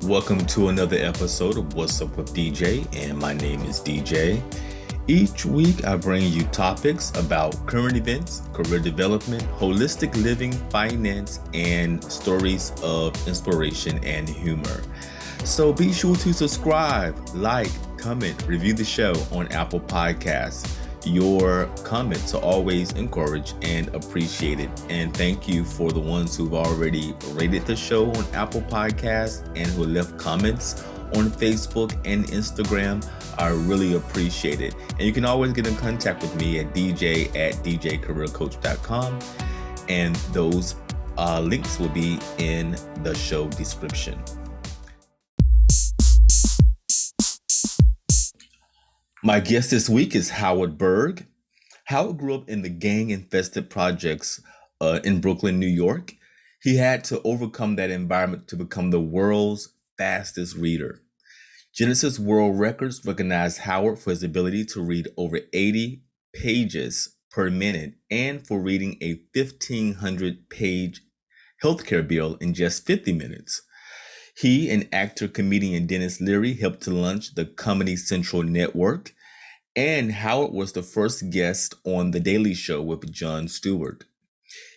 Welcome to another episode of What's Up with DJ, and my name is DJ. Each week I bring you topics about current events, career development, holistic living, finance, and stories of inspiration and humor. So be sure to subscribe, like, comment, review the show on Apple Podcasts. Your comments are always encouraged and appreciated. And thank you for the ones who've already rated the show on Apple Podcasts and who left comments on Facebook and Instagram. I really appreciate it. And you can always get in contact with me at dj@djcareercoach.com. And those links will be in the show description. My guest this week is Howard Berg. Howard grew up in the gang-infested projects in Brooklyn, New York. He had to overcome that environment to become the world's fastest reader. Guinness World Records recognized Howard for his ability to read over 80 pages per minute and for reading a 1,500-page healthcare bill in just 50 minutes. He and actor-comedian Dennis Leary helped to launch the Comedy Central Network, and Howard was the first guest on The Daily Show with Jon Stewart.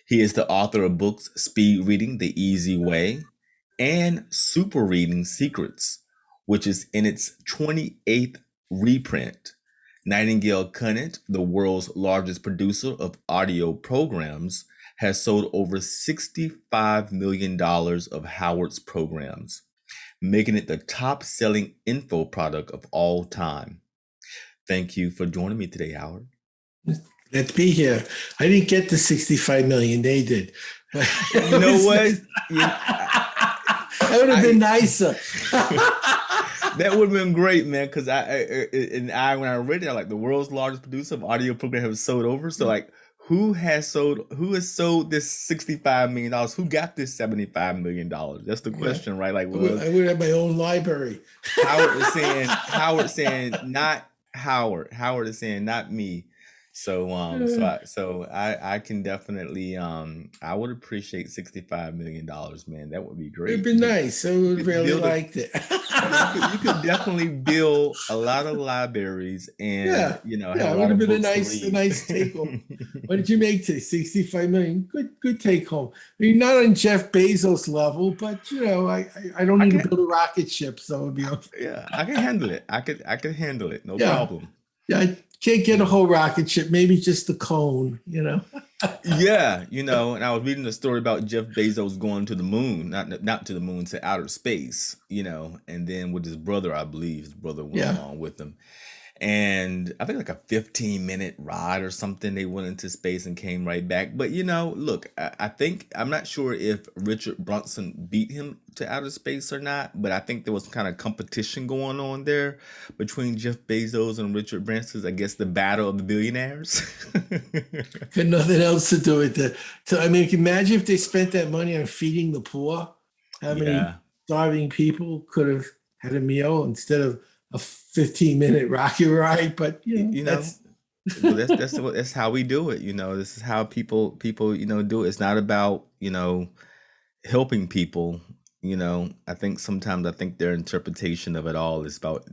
He is the author of books Speed Reading the Easy Way and Super Reading Secrets, which is in its 28th reprint. Nightingale Conant, the world's largest producer of audio programs, has sold over $65 million of Howard's programs, making it the top-selling info product of all time. Thank you for joining me today, Howard. Let's be here. I didn't get the 65 million. They did. You know what? That would have been nicer. That would have been great, man. Because when I read it, like the world's largest producer of audio program has sold over. So like, who has sold this $65 million? Who got this $75 million? That's the question, right? Like, well, I would have my own library. Howard saying, not Howard. Howard is saying, not me. So I can definitely I would appreciate $65 million, man. That would be great. It'd be nice. I would really liked it. You could definitely build a lot of libraries and have it would have been a nice take home. What did you make today? 65 million. Good take home. I mean, not on Jeff Bezos level, but I don't need to build a rocket ship, so it would be okay. Yeah, I can handle it. I could handle it. No problem. Yeah, I can't get a whole rocket ship, maybe just the cone, Yeah, and I was reading a story about Jeff Bezos going to the moon, not to the moon, to outer space, and then with his brother, I believe his brother went along with him. And I think like a 15-minute ride or something, they went into space and came right back. But, look, I'm not sure if Richard Branson beat him to outer space or not, but I think there was kind of competition going on there between Jeff Bezos and Richard Branson. I guess the battle of the billionaires. Got nothing else to do with it. So, I mean, imagine if they spent that money on feeding the poor. How many starving people could have had a meal instead of a 15-minute rocket ride? But that's how we do it. This is how people do it. It's not about helping people. I think their interpretation of it all is about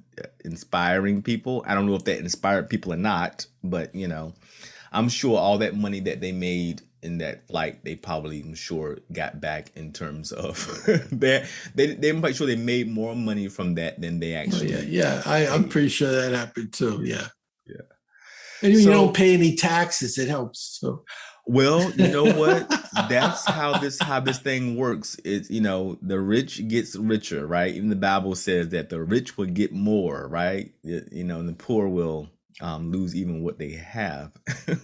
inspiring people. I don't know if that inspired people or not, but I'm sure all that money that they made in that flight, they probably, I'm sure, got back in terms of they're quite sure they made more money from that than they actually. I'm pretty sure that happened too. Yeah. And you don't pay any taxes, it helps. So. Well, you know what? That's how this thing works. It's the rich gets richer, right? Even the Bible says that the rich will get more, right? And the poor will lose even what they have.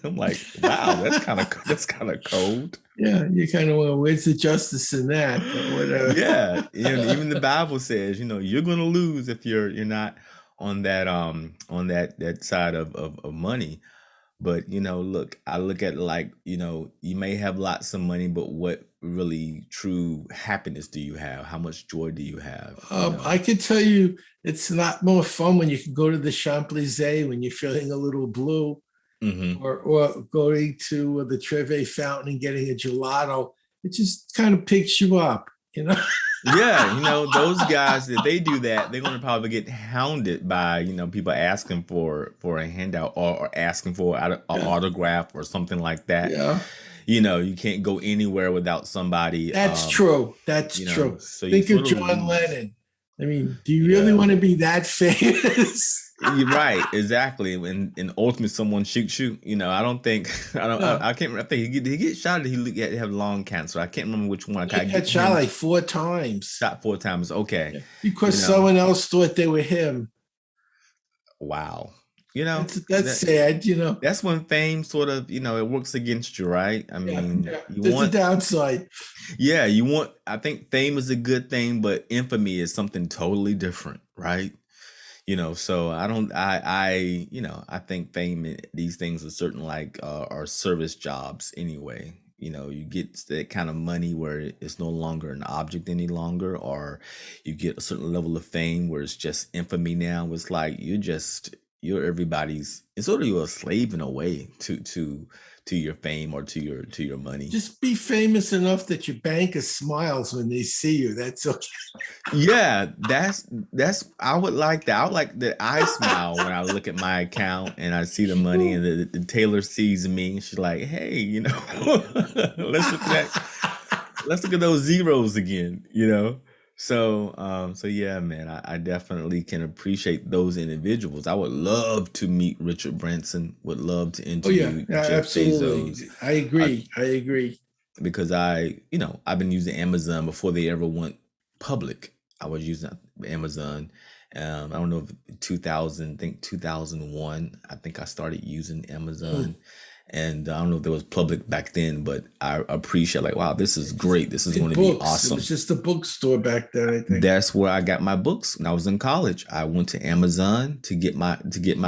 I'm like, wow, that's kind of cold. Yeah, you kind of where's the justice in that? But whatever. Yeah, even the Bible says, you're going to lose if you're not on that side of money. But look, I look at you may have lots of money, but what really true happiness do you have? How much joy do you have? I could tell you it's a lot more fun when you can go to the Champs-Élysées when you're feeling a little blue, or going to the Trevi Fountain and getting a gelato. It just kind of picks you up, Yeah, those guys, if they do that, they're gonna probably get hounded by, people asking for a handout, or asking for an Yeah. autograph or something like that. Yeah. You can't go anywhere without somebody, That's true. That's true. so you Think of sort of John lose. Lennon. I mean, do you really Yeah. want to be that famous? You're right, exactly. And ultimately someone shoots you. I don't think No. I can't remember. I think he get shot, or he had to have lung cancer. I can't remember which one. I He gotta got get shot him like 4 times. shot 4 times. Okay. Yeah. You Because know, someone else thought they were him. wow. That's sad. that's when fame sort of, it works against you, right? I Yeah, mean, yeah. There's a downside. I think fame is a good thing, but infamy is something totally different, right? So I don't, I think fame, these things are certain, like, are service jobs anyway. You get that kind of money where it's no longer an object any longer, or you get a certain level of fame where it's just infamy now. It's like you're everybody's, it's sort of, you're a slave in a way to your fame, or to your money. Just be famous enough that your banker smiles when they see you. That's okay. Yeah, that's I would like that. I would like that I smile when I look at my account and I see the money, and the Taylor sees me and she's like, "Hey, let's look at those zeros again." So yeah, man, I definitely can appreciate those individuals. I would love to meet Richard Branson. Would love to Oh yeah, interview yeah, Jeff absolutely. Bezos. I I agree. I agree. because I've been using Amazon before they ever went public. I was using Amazon. I don't know if 2000, I think 2001. I think I started using Mm. Amazon, and I don't know if it was public back then, but I appreciate, like, wow, this is great. This is In going to be books, it was awesome. just a bookstore back then, I think. That's where I got my books when I was in college. I went to Amazon to get my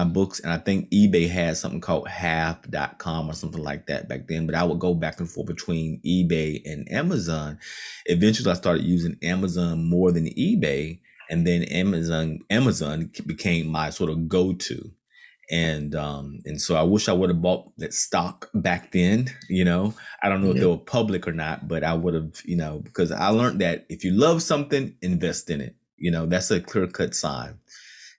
books, and I think eBay had something called half.com or something like that back then. But I would go back and forth between eBay and Amazon. Eventually I started using Amazon more than eBay, and then Amazon became my sort of go-to. And so I wish I would have bought that stock back then. I don't know if they Yeah. were public or not, but I would have, because I learned that if you love something, invest in it. That's a clear cut sign.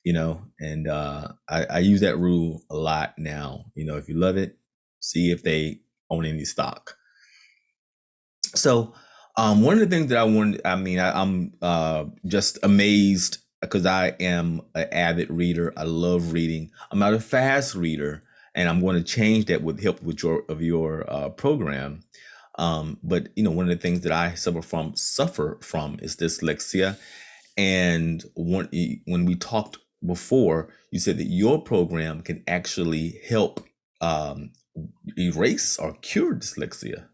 And I use that rule a lot now. If you love it, see if they own any stock. So, one of the things that I'm just amazed, because I am an avid reader. I love reading. I'm not a fast reader, and I'm going to change that with help with your program. But one of the things that I suffer from is dyslexia. And when we talked before, you said that your program can actually help erase or cure dyslexia.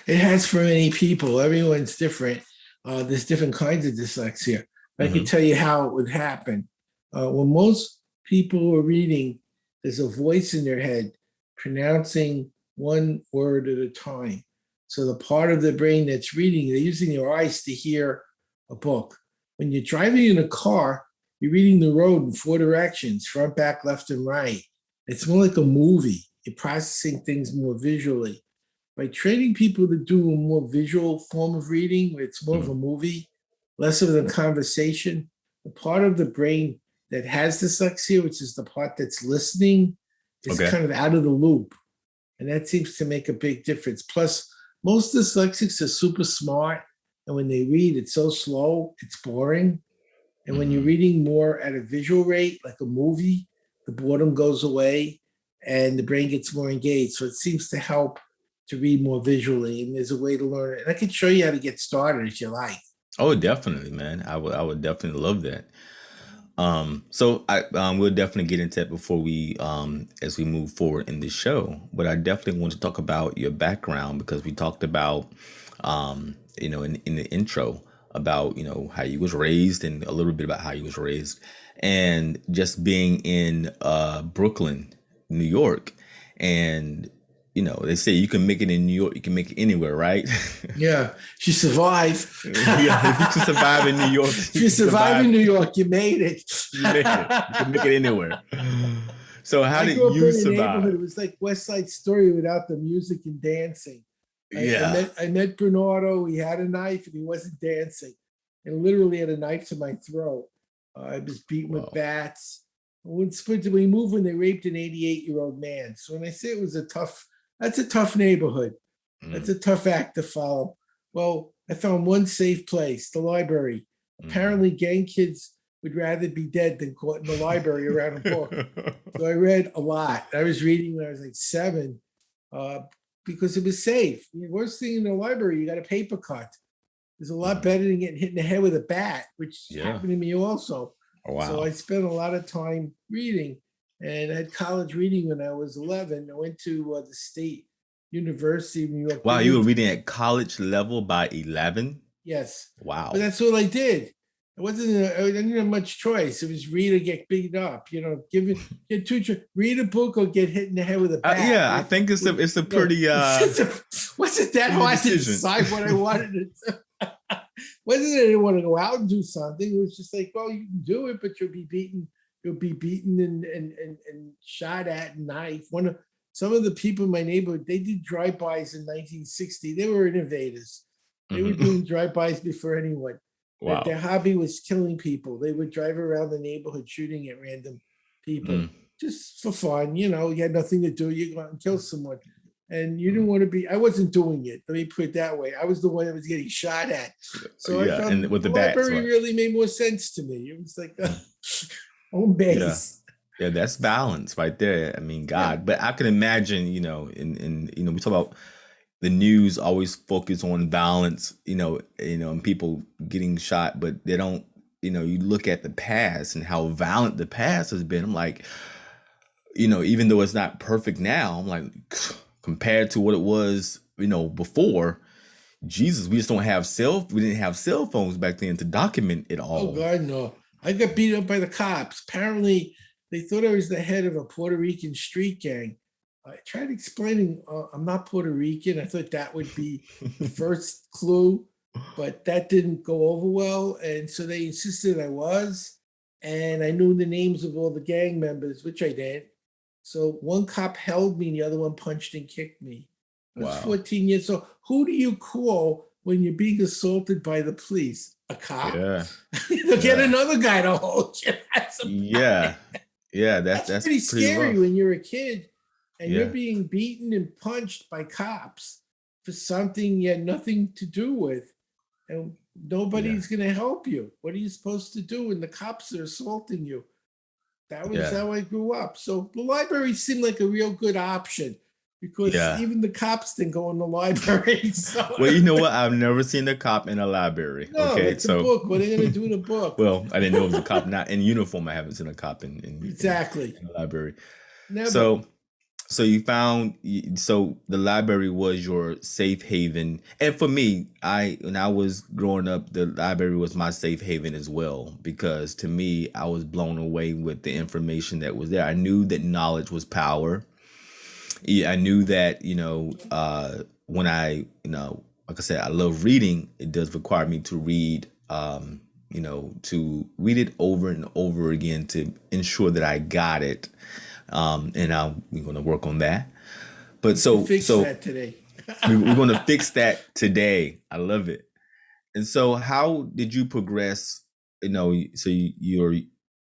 It has for many people. Everyone's different. There's different kinds of dyslexia. I can Hmm. tell you how it would happen. When most people are reading, there's a voice in their head pronouncing one word at a time. So the part of the brain that's reading, they're using your eyes to hear a book. When you're driving in a car, you're reading the road in four directions, front, back, left, and right. It's more like a movie. You're processing things more visually. By training people to do a more visual form of reading, where it's more of a Hmm. movie, less of a conversation, the part of the brain that has dyslexia, which is the part that's listening, is Okay. kind of out of the loop. And that seems to make a big difference. Plus, most dyslexics are super smart. And when they read, it's so slow, it's boring. And when you're Hmm. reading more at a visual rate, like a movie, the boredom goes away and the brain gets more engaged. So it seems to help to read more visually. And there's a way to learn it. And I can show you how to get started if you like. Oh, definitely, man. I would definitely love that. So I we'll definitely get into that before we as we move forward in the show. But I definitely want to talk about your background, because we talked about in the intro about how you was raised, and a little bit about how you was raised, and just being in Brooklyn, New York. And they say you can make it in New York, you can make it anywhere, right? Yeah, she survived. Yeah, if you can survive in New York, you If you can survive in survive. New York, you made it. You made it. You can make it anywhere. So how I did grew up you in a neighborhood. survive? It was like West Side Story without the music and dancing. I Yeah. met Bernardo. He had a knife and he wasn't dancing. and literally had a knife to my throat. I was beaten with Wow. bats. When we moved when they raped an 88-year-old man. So when I say it was that's a tough neighborhood. That's Mm, a tough act to follow. Well, I found one safe place, the library. mhm. Apparently, gang kids would rather be dead than caught in the library around a book. So I read a lot. I was reading when I was like 7 uh, because it was safe. The worst thing in the library, you got a paper cut. It's a lot Mhm. better than getting hit in the head with a bat, which Yeah. happened to me also. Oh, So I wow. spent a lot of time reading, and I had college reading when I was 11. I went to the State University of New York, Wow, you were Binghamton. reading at college level by 11? Yes, but Wow. that's all I did. I didn't have much choice. It was read or get beat up. Get two. Read a book or get hit in the head with a bat. Yeah, I think it's a You know, pretty wasn't that easy hard to decision. decide what I wanted to do? Wasn't that I didn't want to go out and do something? It was just like, well, you can do it, but you'll be beaten. You'll be beaten and shot at and knife. Some of the people in my neighborhood, they did drive-bys in 1960. They were innovators. They were Mhm. doing drive-bys before anyone. Their Wow. hobby was killing people. They would drive around the neighborhood shooting at random people Mm. just for fun. You had nothing to do. You go out and kill someone. And you didn't Mm. want to be, I wasn't doing it. Let me put it that way. I was the one that was getting shot at. So I Yeah, and found with the the bats, library right? really made more sense to me. It was like a Mm. home Yeah. base. Yeah, that's balance right there. I mean, Yeah. God, but I can imagine, we talk about the news always focus on violence, and people getting shot, but they don't, you look at the past and how violent the past has been. I'm like, even though it's not perfect now, I'm like, compared to what it was, before, Jesus, we didn't have cell phones back then to document it Oh all. God, no. I got beat up by the cops. Apparently, they thought I was the head of a Puerto Rican street gang. I tried explaining I'm not Puerto Rican. I thought that would be the first clue, but that didn't go over well. And so they insisted I was. And I knew the names of all the gang members, which I did. So one cop held me and the other one punched and kicked me. I was Wow. 14 years old. Who do you call when you're being assaulted by the police? A cop? Yeah. They'll get Yeah. another guy to hold you. Yeah. Yeah, That's that's pretty pretty scary rough. when you're a kid and you're Yeah. being beaten and punched by cops for something you had nothing to do with. And Yeah. nobody's going to help you. What are you supposed to do when the cops are assaulting you? That was Yeah. how I grew up. So the library seemed like a real good option because Yeah. even the cops didn't go in the library. So Well, you know what? I've never seen a cop in a library. no, Okay, it's a so book. What are they going to do in a book? well, I didn't know it was a cop not in uniform. I haven't seen a cop Exactly. in a library. Never. So so the library was your safe haven, and for me, I when I was growing up, the library was my safe haven as well because to me, I was blown away with the information that was there. I knew that knowledge was power. Yeah, I knew that, when like I said, I love reading. It does require me to read, to read it over and over again to ensure that I got it. And we're going to work on that. But We can fix so that today. we're going to fix that today. I love it. And so, how did you progress? So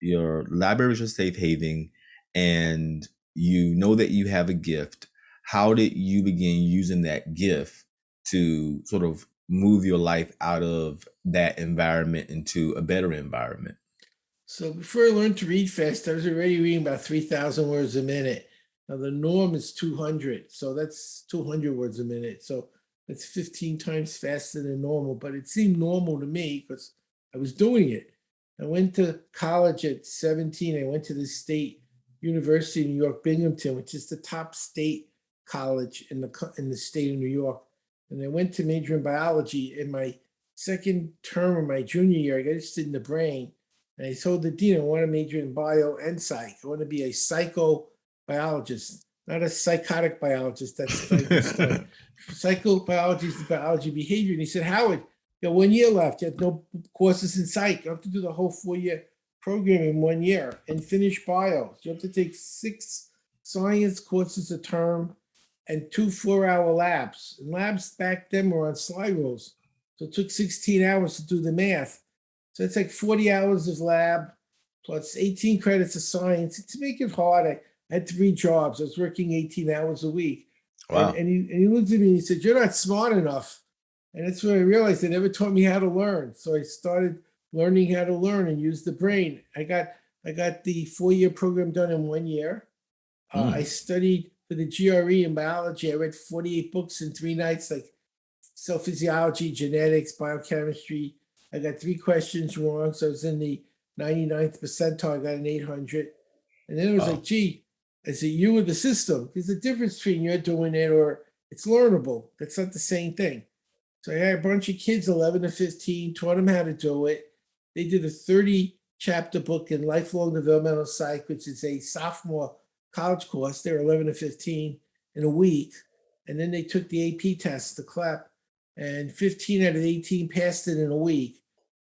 your library is your safe haven, and you know that you have a gift. How did you begin using that gift to sort of move your life out of that environment into a better environment? So before I learned to read fast, I was already reading about 3,000 words a minute. Now the norm is 200. So that's 200 words a minute. So that's 15 times faster than normal. But it seemed normal to me because I was doing it. I went to college at 17. I went to the State University of New York, Binghamton, which is the top state college in the state of New York. And I went to major in biology. In my second term of my junior year, I got interested in the brain. And I told the dean I want to major in bio and psych. I want to be a psychobiologist, not a psychotic biologist. That's Frankenstein. Psychobiology is the biology of behavior. And he said, Howard, you got 1 year left. You have no courses in psych. You have to do the whole 4 year program in 1 year and finish bio. So you have to take 6 science courses a term and 2 4-hour labs. And labs back then were on slide rules. So it took 16 hours to do the math. So it's like 40 hours of lab plus 18 credits of science. To make it hard, I had 3 jobs. I was working 18 hours a week. And, Wow. and, he, and he looked at me and he said, "You're not smart enough." And that's when I realized they never taught me how to learn. So I started learning how to learn and use the brain. I got the 4-year program done in 1 year. I Mm. studied for the GRE in biology. I read 48 books in 3 nights, like cell physiology, genetics, biochemistry. I got 3 questions wrong, so I was in the 99th percentile. I got an 800. And then it was like, Oh. gee, is it you or the system? There's a difference between you're doing it or it's learnable. That's not the same thing. So I had a bunch of kids, 11 to 15, taught them how to do it. They did a 30-chapter book in lifelong developmental psych, which is a sophomore college course. They were 11 to 15 in a week. And then they took the AP test, the CLEP, and 15 out of 18 passed it in a week.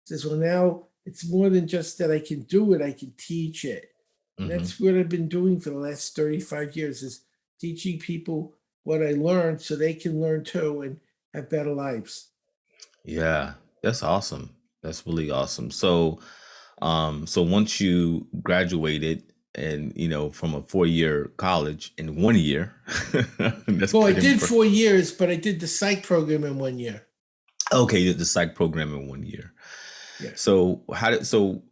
Says, well, now it's more than just that I can do it, I can teach it. And Hmm. that's what I've been doing for the last 35 years is teaching people what I learned so they can learn too and have better lives. Yeah, that's awesome. That's really awesome. So once you graduated and from a 4-year college in 1 year, that's Well, I pretty did impressive. 4 years, but I did the psych program in 1 year. Okay, you did the psych program in 1 year. Yeah. So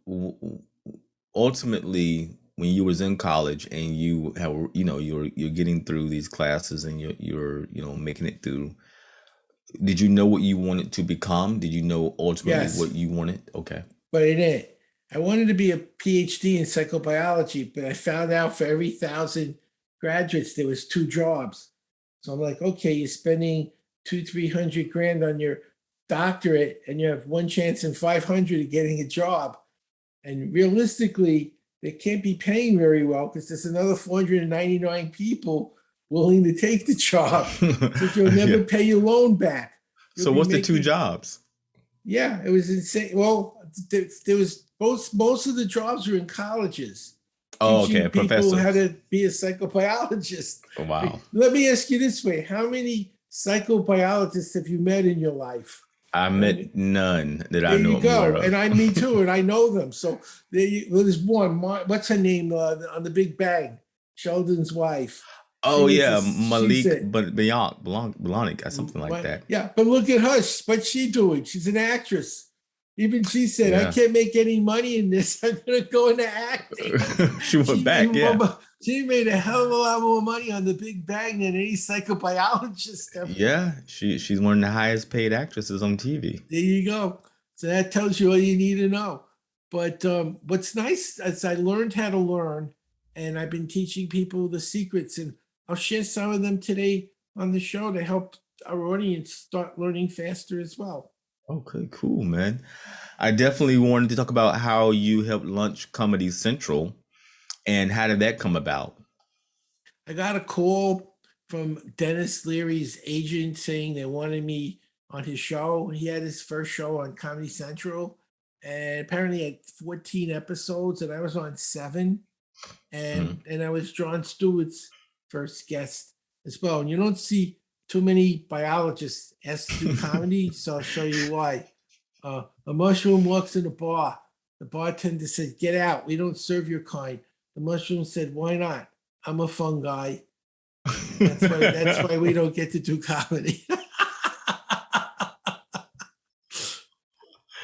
ultimately when you was in college and you have you're getting through these classes and you're making it through, did you know what you wanted to become? Did you know ultimately what Yes. you wanted? Okay. But I didn't. I wanted to be a PhD in psychobiology, but I found out for every 1,000 graduates, there was 2 jobs. So I'm like, okay, you're spending 300 grand on your doctorate and you have one chance in 500 of getting a job. And realistically, they can't be paying very well because there's another 499 people willing to take the job. So you'll never Yeah. pay your loan back. You'll So be what's the two making, jobs? yeah, it was insane. Well, there was most of the jobs were in colleges, Oh, okay, teaching people how professors. to be a psychobiologist. Wow. Let me ask you this way: how many psychobiologists have you met in your life? I I mean, met none that I there know you I'm aware go. of. And me too, and I know them. So there's one. What's her name on the Big Bang? Sheldon's wife. Oh yeah, She's Malik it. Blahnik or something like What? that. Yeah, but look at her. What's she doing? She's an actress. Even she said, "I Yeah. can't make any money in this. I'm gonna go into acting." She went She made back, yeah. she made a hell of a lot more money on the Big Bang than any psychobiologist ever. Yeah, she's one of the highest paid actresses on TV. There you go. So that tells you all you need to know. But what's nice is I learned how to learn, and I've been teaching people the secrets, and I'll share some of them today on the show to help our audience start learning faster as well. Okay, cool, man. I definitely wanted to talk about how you helped launch Comedy Central and how did that come about? I got a call from Dennis Leary's agent saying they wanted me on his show. He had his first show on Comedy Central, and apparently had 14 episodes, and I was on 7. Mhm. And I was Jon Stewart's first guest as well. And you don't see too many biologists asked to do comedy, so I'll show you why. A mushroom walks in a bar. The bartender said, "Get out. We don't serve your kind." The mushroom said, "Why not? I'm a fungi." That's why we don't get to do comedy.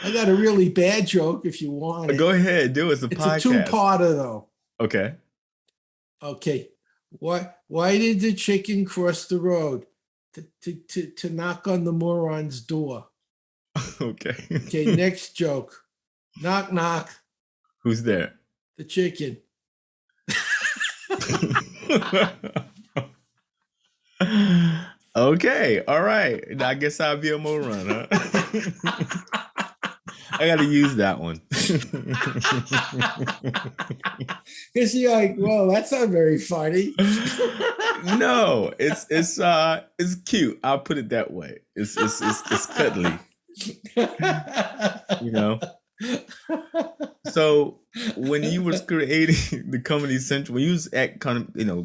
I got a really bad joke if you want Go it. ahead, do it. It's a It's a podcast. two-parter though. Okay. Okay. Why did the chicken cross the road? To knock on the moron's door. Okay. Okay, next joke. Knock knock, Who's there? the chicken. Okay, all right. I guess I'll be a moron, huh? I gotta use that one. Because you're like, well, that's not very funny. No, it's cute. I'll put it that way. It's cuddly, you know. So when you was creating the Comedy Central, when you was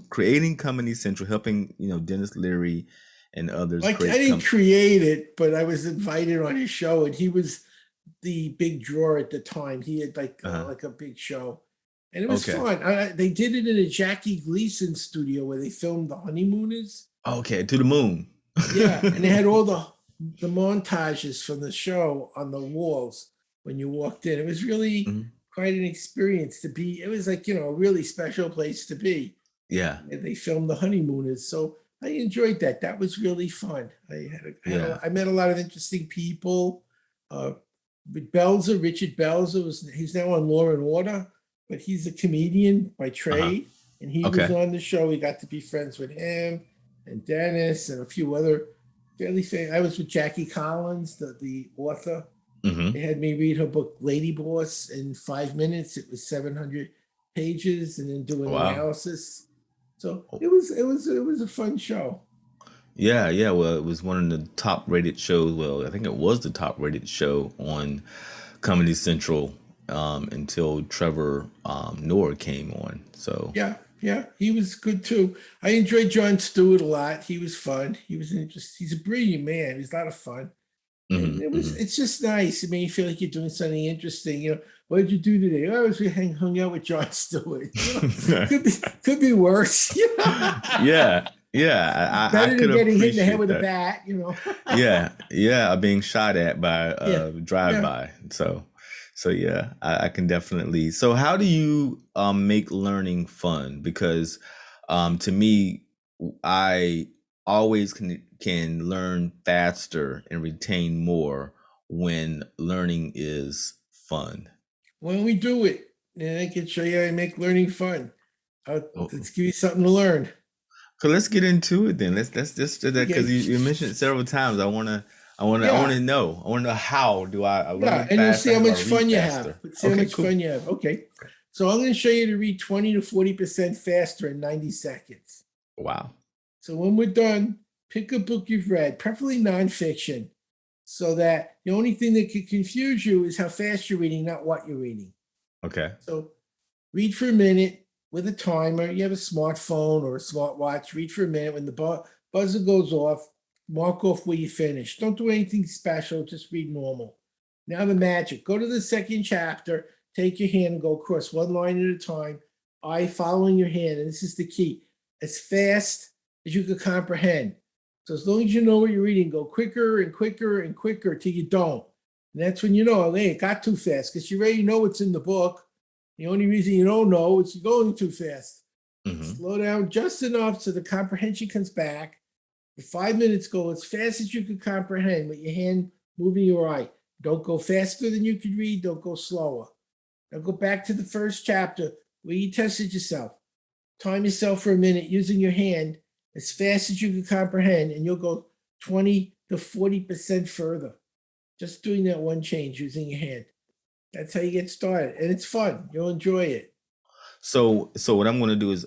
creating Comedy Central, helping Dennis Leary and others Like I create didn't create it, but I was invited on his show, and the big draw at the time. He had Uh-huh. like a big show, and it was Okay. fun. They did it in a Jackie Gleason studio where they filmed The Honeymooners. Okay, to the moon. Yeah, and they had all the montages from the show on the walls when you walked in. It was really Mhm. quite an experience to be. It was like, a really special place to be. Yeah, And they filmed The Honeymooners, so I enjoyed that. That was really fun. yeah. I met a lot of interesting people. Uh, with Bellzer, Richard Bellzer he's now on Law and Order, but he's a comedian by Uh-huh. trade, and he was Okay. on the show. We got to be friends with him and Dennis and a few other fairly famous. I was with Jackie Collins, the author. Mm-hmm. They had me read her book Lady Boss in 5 minutes. It was 700 pages, and then do an Wow. analysis. So Oh, it was a fun show. yeah, yeah. Well, it was one of the top rated shows. Well, I think it was the top rated show on Comedy Central until Trevor Noah came on. So, Yeah, yeah, he was good too. I enjoyed Jon Stewart a lot. He was fun. He was interesting. He's a brilliant man. He's a lot of fun. And hmm hmm it's just nice. It made you feel like you're doing something interesting. What did you do today? Oh, I was hung out with Jon Stewart. Could be worse. yeah, yeah. I Better could than getting hit in the head appreciate with a that. bat. Yeah, yeah. Being shot at by Yeah, drive yeah. by. So yeah, I can definitely. So how do you make learning fun? Because to me, I always can learn faster and retain more when learning is fun. When we do it, and I can show you how I make learning fun. Oh, Let's give you something to learn. so let's get into it then. Let's just do that because Okay. you mentioned it several times. I Yeah, wanna know. I wanna know how do I yeah, learn and you'll see faster? how How do I much read fun you have. faster? See how Okay, much cool. fun you have. Okay. So I'm going to show you to read 20 to 40% faster in 90 seconds. Wow. So when we're done, pick a book you've read, preferably nonfiction, so that the only thing that could confuse you is how fast you're reading, not what you're reading. Okay. So read for a minute with a timer. You have a smartphone or a smartwatch. Read for a minute. When the buzzer goes off, mark off where you finish. Don't do anything special. Just read normal. Now the magic. Go to the second chapter. Take your hand and go across one line at a time. Eye following your hand. And this is the key. As fast as you can comprehend. So as long as you know what you're reading, go quicker and quicker and quicker till you don't. And that's when you know, hey, it got too fast because you already know what's in the book. The only reason you don't know is you're going too fast. hmm Slow down just enough so the comprehension comes back. The 5 minutes go as fast as you can comprehend with your hand moving your eye. Don't go faster than you can read. Don't go slower. Now go back to the first chapter where you tested yourself. Time yourself for a minute using your hand as fast as you can comprehend, and you'll go 20 to 40% further. Just doing that one change using your hand. That's how you get started. And it's fun. You'll enjoy it. So what I'm going to do is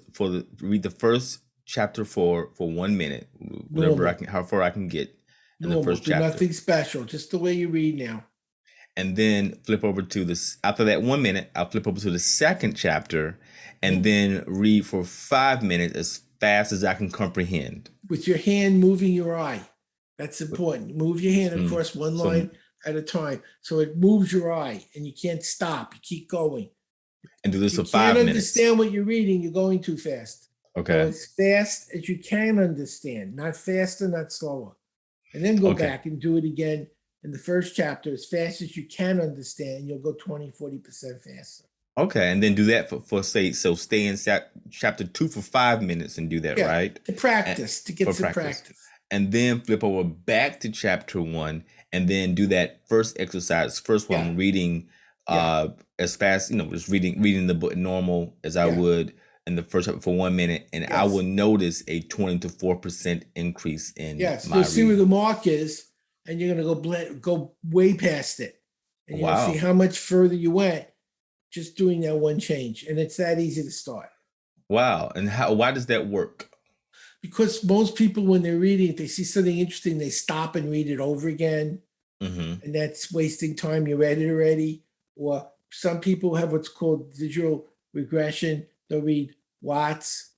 read the first chapter for 1 minute, whatever I Normal. can, how far I can get in the Normal. first Do chapter, nothing special. Just the way you read now. and then flip over to this. After that 1 minute, I'll flip over to the second chapter, and Mhm. then read for 5 minutes as fast as I can comprehend. With your hand moving your eye. That's important. Move your hand Mm. across one So line at a time. So it moves your eye and you can't stop. You keep going. and do If this you for can't 5 minutes. understand what you're reading, you're going too fast. So Okay. as fast as you can understand, not faster, not slower. And then go Okay. back and do it again in the first chapter as fast as you can understand. You'll go 20, 40% faster. Okay, and then do that for say so stay in chapter 2 for 5 minutes and do that, Yeah, right? to And, practice, to get for some practice. practice. And then flip over back to chapter 1 and then do that first exercise, first Yeah, one reading yeah, as fast, just reading the book normal as I yeah, would in the first chapter for 1 minute, and I will yes, notice a 20 to 4% increase in yes. my You'll see where reading. the mark is, and you're gonna go way past it, and you'll see Wow. how much further you went just doing that one change. And it's that easy to start. Wow. And why does that work? Because most people, when they're reading, if they see something interesting, they stop and read it over again. Mm-hmm. And that's wasting time. You read it already. Or some people have what's called visual regression. They'll read what's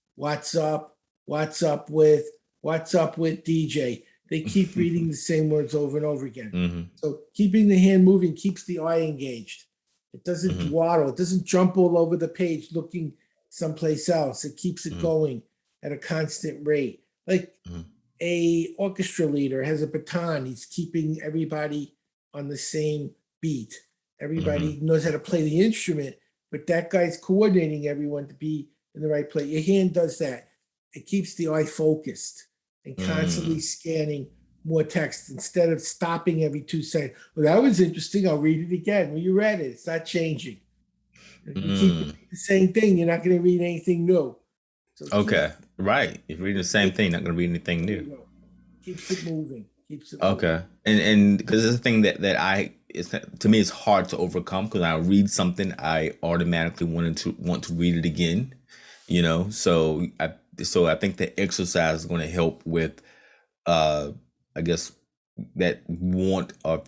up, what's up with DJ. they keep reading the same words over and over again. Mm-hmm. So keeping the hand moving keeps the eye engaged. It doesn't Mm-hmm. dawdle. It doesn't jump all over the page looking someplace else. It keeps it Mm-hmm. going at a constant rate. Like Mm-hmm. a orchestra leader has a baton. He's keeping everybody on the same beat. Everybody knows how to play the instrument, but that guy's coordinating everyone to be in the right place. Your hand does that. It keeps the eye focused and constantly scanning more text instead of stopping every 2 seconds. Well, that was interesting. I'll read it again. Well, you read it. It's not changing. If you keep reading the same thing, you're not going to read anything new. So Okay, right. If you're reading the same thing, not going to read anything new. Keeps it moving. Keeps it Okay, and because it's a thing that to me it's hard to overcome because I read something I automatically want to read it again, So I think the exercise is going to help with I guess that want or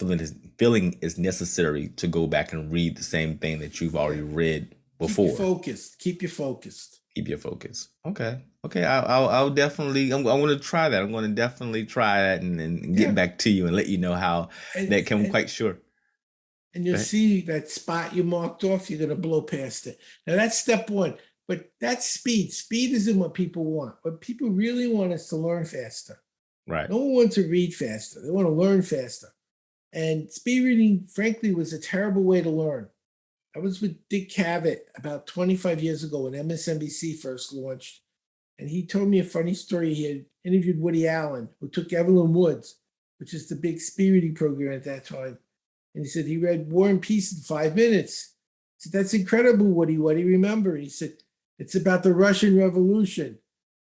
feeling is necessary to go back and read the same thing that you've already read before. Keep you focused. Keep you focused. Keep your focus. Okay. I'll definitely. I'm going to try that. I'm going to definitely try that and get back to you and let you know how that came. Quite sure. And you'll see that spot you marked off. You're going to blow past it. Now that's step one. But that's speed. Speed isn't what people want. What people really want is to learn faster. Right. No one wants to read faster. They want to learn faster. And speed reading, frankly, was a terrible way to learn. I was with Dick Cavett about 25 years ago when MSNBC first launched. And he told me a funny story. He had interviewed Woody Allen, who took Evelyn Woods, which is the big speed reading program at that time. And he said he read War and Peace in 5 minutes. I said, that's incredible, Woody. What do you remember? And he said, it's about the Russian Revolution.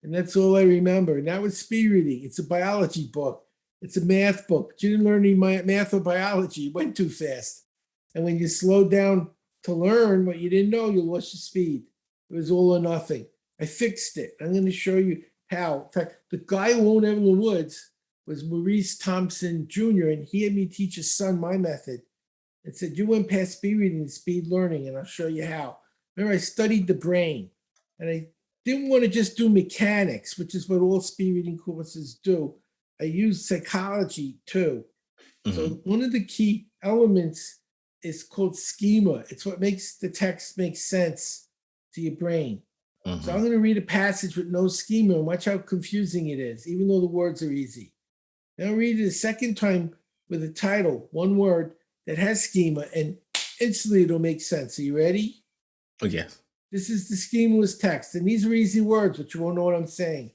And that's all I remember. And that was speed reading. It's a biology book. It's a math book. But you didn't learn any math or biology. You went too fast. And when you slowed down to learn what you didn't know, you lost your speed. It was all or nothing. I fixed it. I'm going to show you how. In fact, the guy who owned Evelyn Woods was Maurice Thompson Jr., and he had me teach his son my method and said, you went past speed reading and speed learning, and I'll show you how. Remember, I studied the brain, and I didn't want to just do mechanics, which is what all speed reading courses do. I used psychology too. So one of the key elements is called schema. It's what makes the text make sense to your brain. So I'm going to read a passage with no schema and watch how confusing it is, even though the words are easy. Then I'll read it a second time with a title, one word that has schema, and instantly it'll make sense. Are you ready? Oh, yes. This is the schemaless text, and these are easy words, but you won't know what I'm saying.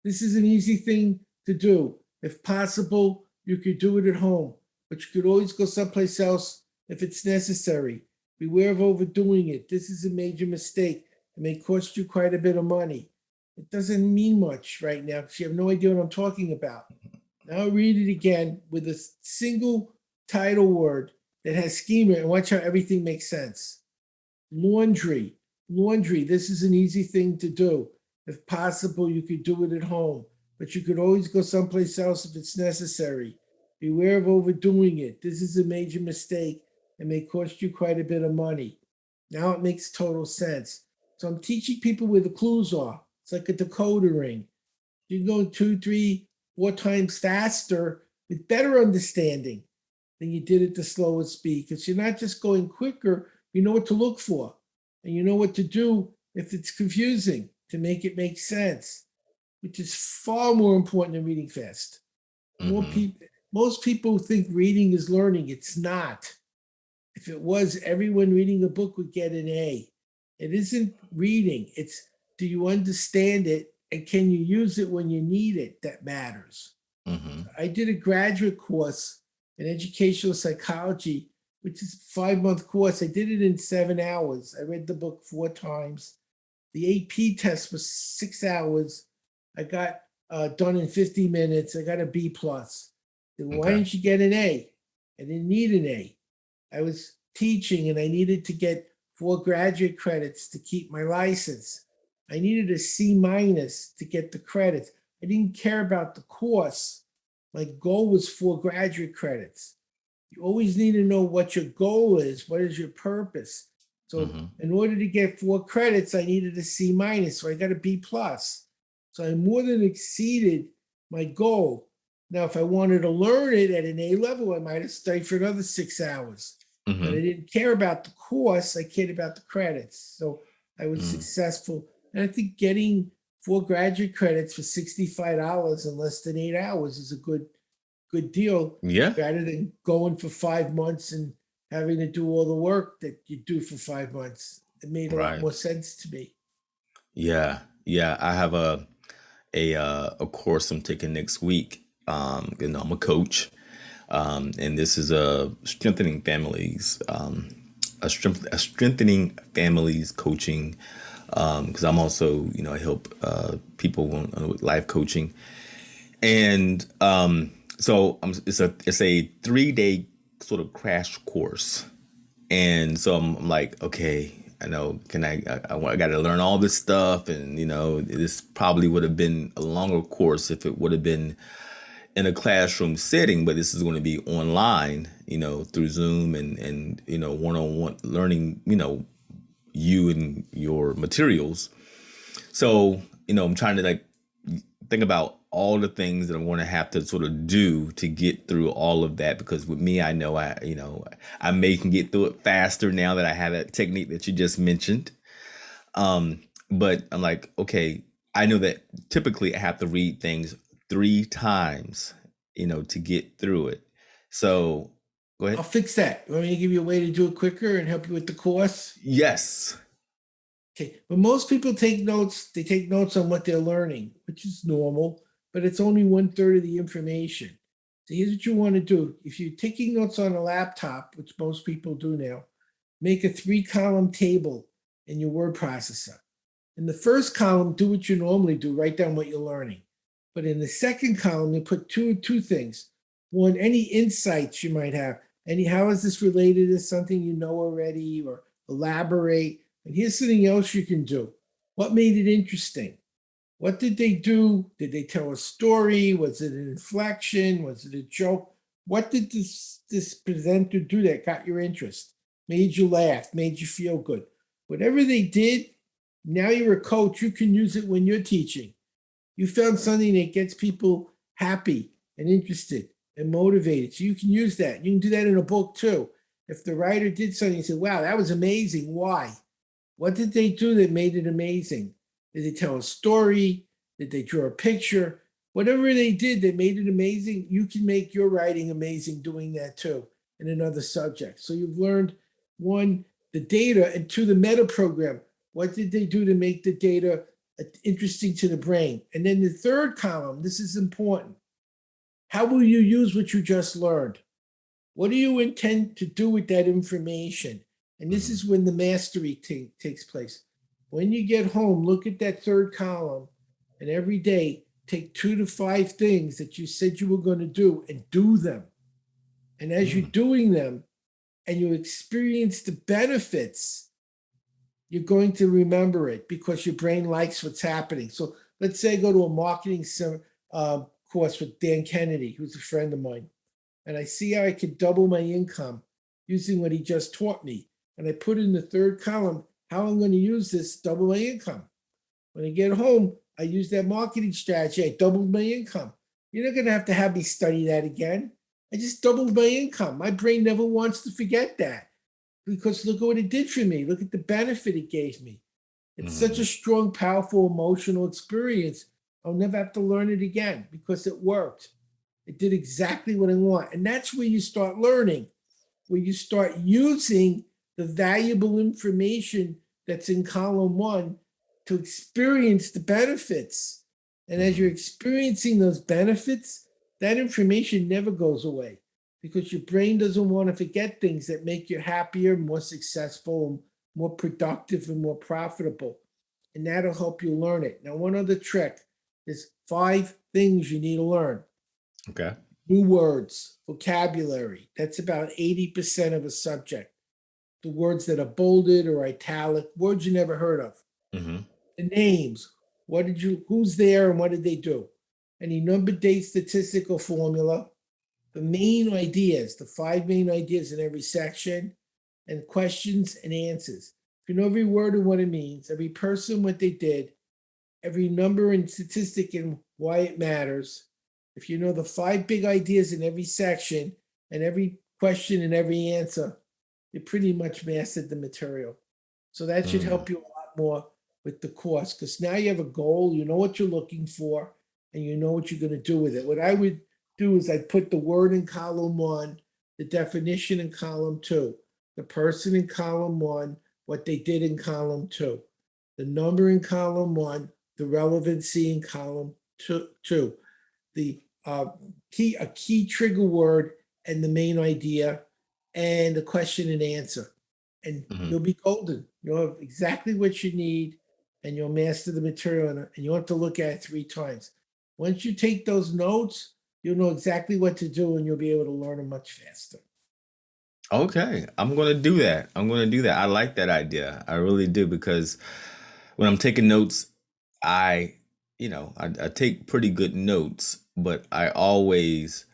This is an easy thing to do. If possible, you could do it at home, but you could always go someplace else if it's necessary. Beware of overdoing it. This is a major mistake. It may cost you quite a bit of money. It doesn't mean much right now because you have no idea what I'm talking about. Now I'll read it again with a single title word that has schema and watch how everything makes sense. Laundry. Laundry. This is an easy thing to do. If possible, you could do it at home, but you could always go someplace else if it's necessary. Beware of overdoing it. This is a major mistake and may cost you quite a bit of money. Now it makes total sense. So I'm teaching people where the clues are. It's like a decoder ring. You can go 2, 3, 4 times faster with better understanding than you did at the slowest speed because you're not just going quicker, you know what to look for and you know what to do if it's confusing to make it make sense, which is far more important than reading fast. Most people think reading is learning. It's not. If it was, everyone reading a book would get an A. It isn't reading. It's do you understand it and can you use it when you need it that matters. I did a graduate course in educational psychology, which is a 5-month course. I did it in 7 hours. I read the book 4 times. The AP test was 6 hours. I got done in 50 minutes. I got a B+. Then why didn't you get an A? I didn't need an A. I was teaching and I needed to get 4 graduate credits to keep my license. I needed a C- to get the credits. I didn't care about the course. My goal was 4 graduate credits. You always need to know what your goal is. What is your purpose? So in order to get 4 credits, I needed a C-, so I got a B+. So I more than exceeded my goal. Now, if I wanted to learn it at an A level, I might have studied for another 6 hours. But I Mm-hmm. didn't care about the course. I cared about the credits. So I was Mm. successful. And I think getting 4 graduate credits for $65 in less than 8 hours is a good deal, Yeah. rather than going for 5 months and having to do all the work that you do for 5 months. It made a lot Right. more sense to me. Yeah. Yeah. I have a course I'm taking next week. I'm a coach, and this is a strengthening families, a strengthening families coaching. Because I'm also, I help people with life coaching, and so it's a 3 day sort of crash course. And so I'm like, okay, I know, I got to learn all this stuff. And, this probably would have been a longer course if it would have been in a classroom setting, but this is going to be online, through Zoom and, one-on-one learning, you and your materials. So, I'm trying to like think about all the things that I'm going to have to sort of do to get through all of that. Because with me, I know I may can get through it faster now that I have that technique that you just mentioned. But I'm like, okay, I know that typically I have to read things 3 times, to get through it. So go I'll ahead. fix that. Want me to give you a way to do it quicker and help you with the course? Yes. Okay. But most people take notes. They take notes on what they're learning, which is normal, but it's only 1/3 of the information. So here's what you want to do. If you're taking notes on a laptop, which most people do now, make a 3 column table in your word processor. In the first column, do what you normally do, write down what you're learning. But in the second column, you put two things. One, any insights you might have. How is this related to something you know already, or elaborate? And here's something else you can do. What made it interesting? What did they do? Did they tell a story? Was it an inflection? Was it a joke? What did this presenter do that got your interest? Made you laugh, made you feel good. Whatever they did, now you're a coach. You can use it when you're teaching. You found something that gets people happy and interested and motivated. So you can use that. You can do that in a book too. If the writer did something, you say, wow, that was amazing. Why? What did they do that made it amazing? Did they tell a story? Did they draw a picture? Whatever they did that made it amazing, you can make your writing amazing doing that too in another subject. So you've learned, one, the data, and two, the meta program. What did they do to make the data interesting to the brain? And then the third column, this is important. How will you use what you just learned? What do you intend to do with that information? And this Mhm. is when the mastery takes place. When you get home, look at that third column, and every day take 2 to 5 things that you said you were going to do and do them. And as you're Mm. doing them and you experience the benefits, you're going to remember it because your brain likes what's happening. So let's say I go to a marketing course with Dan Kennedy, who's a friend of mine, and I see how I could double my income using what he just taught me. And I put in the third column how I'm going to use this to double my income. When I get home, I use that marketing strategy. I doubled my income. You're not going to have me study that again. I just doubled my income. My brain never wants to forget that because look at what it did for me. Look at the benefit it gave me. It's such a Mhm. strong, powerful emotional experience. I'll never have to learn it again because it worked. It did exactly what I want. And that's where you start learning, where you start using the valuable information that's in column one to experience the benefits. And as you're Mhm. experiencing those benefits, that information never goes away because your brain doesn't want to forget things that make you happier, more successful, more productive, and more profitable. And that'll help you learn it. Now, one other trick is 5 things you need to learn. Okay. New words, vocabulary. That's about 80% of a subject. The words that are bolded or italic, words you never heard of. Mhm. The names. Who's there and what did they do? Any number, date, statistical formula. The main ideas, the 5 main ideas in every section, and questions and answers. If you know every word and what it means, every person, what they did, every number and statistic and why it matters, If you know the 5 big ideas in every section and every question and every answer, you pretty much mastered the material. So that should Mm. help you a lot more with the course, because now you have a goal, you know what you're looking for, and you know what you're going to do with it. What I would do is I'd put the word in column 1, the definition in column 2, the person in column 1, what they did in column 2, the number in column 1, the relevancy in column 2, the a key trigger word and the main idea, and the question and answer, and Mhm. you'll be golden. You'll have exactly what you need, and you'll master the material, and you'll have to look at it 3 times. Once you take those notes, you'll know exactly what to do, and you'll be able to learn them much faster. Okay, I'm gonna do that. I'm gonna do that. I like that idea. I really do because when I'm taking notes, I, I take pretty good notes, but I always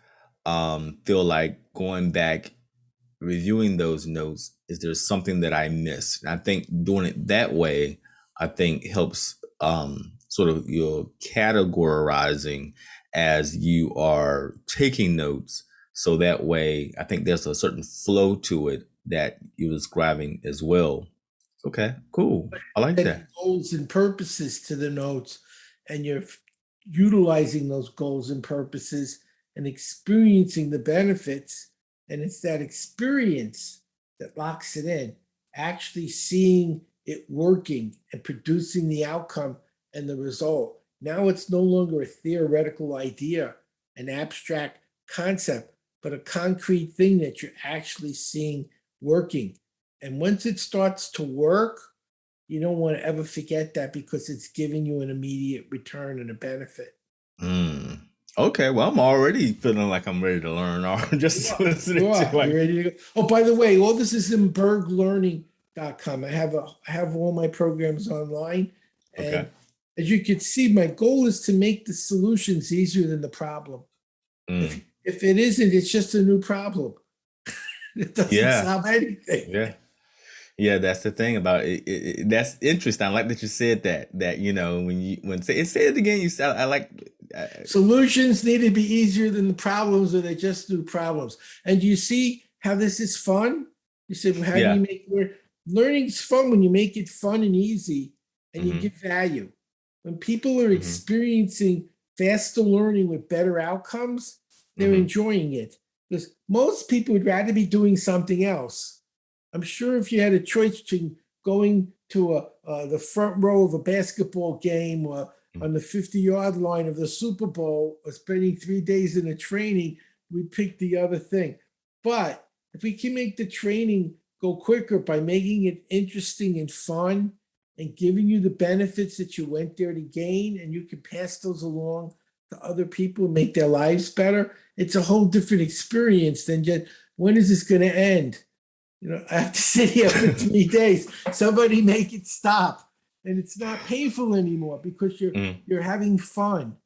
feel like going back, reviewing those notes, is there something that I missed? And I think doing it that way, I think helps sort of your categorizing as you are taking notes. So that way, I think there's a certain flow to it that you're describing as well. Okay, cool. I like Setting that. goals and purposes to the notes, and you're utilizing those goals and purposes and experiencing the benefits. And it's that experience that locks it in, actually seeing it working and producing the outcome and the result. Now it's no longer a theoretical idea, an abstract concept, but a concrete thing that you're actually seeing working. And once it starts to work, you don't want to ever forget that, because it's giving you an immediate return and a benefit. Mm. Okay, well, I'm already feeling like I'm ready to learn, or You just are. listening You to are. You like, ready to go? Oh, by the way, all this is in berglearning.com. I have all my programs online. okay. And as you can see, my goal is to make the solutions easier than the problem. If Mm. if it isn't, it's just a new problem. It doesn't Yeah, solve anything. yeah. Yeah, that's the thing about it. That's interesting. I like that you said that. That say it again. You said I like. Uh, Solutions need to be easier than the problems, or they just new problems. And you see how this is fun? You said, well, how do you yeah. make learning's fun when you make it fun and easy and you Hmm. give value. When people are Hmm. experiencing faster learning with better outcomes, they're Hmm. enjoying it. Because most people would rather be doing something else. I'm sure if you had a choice between going to the front row of a basketball game, or on the 50-yard line of the Super Bowl, or spending 3 days in a training, we pick the other thing. But if we can make the training go quicker by making it interesting and fun and giving you the benefits that you went there to gain, and you can pass those along to other people and make their lives better, it's a whole different experience than just, when is this going to end? I have to sit here for 3 days. Somebody make it stop. And it's not painful anymore, because Hmm. you're having fun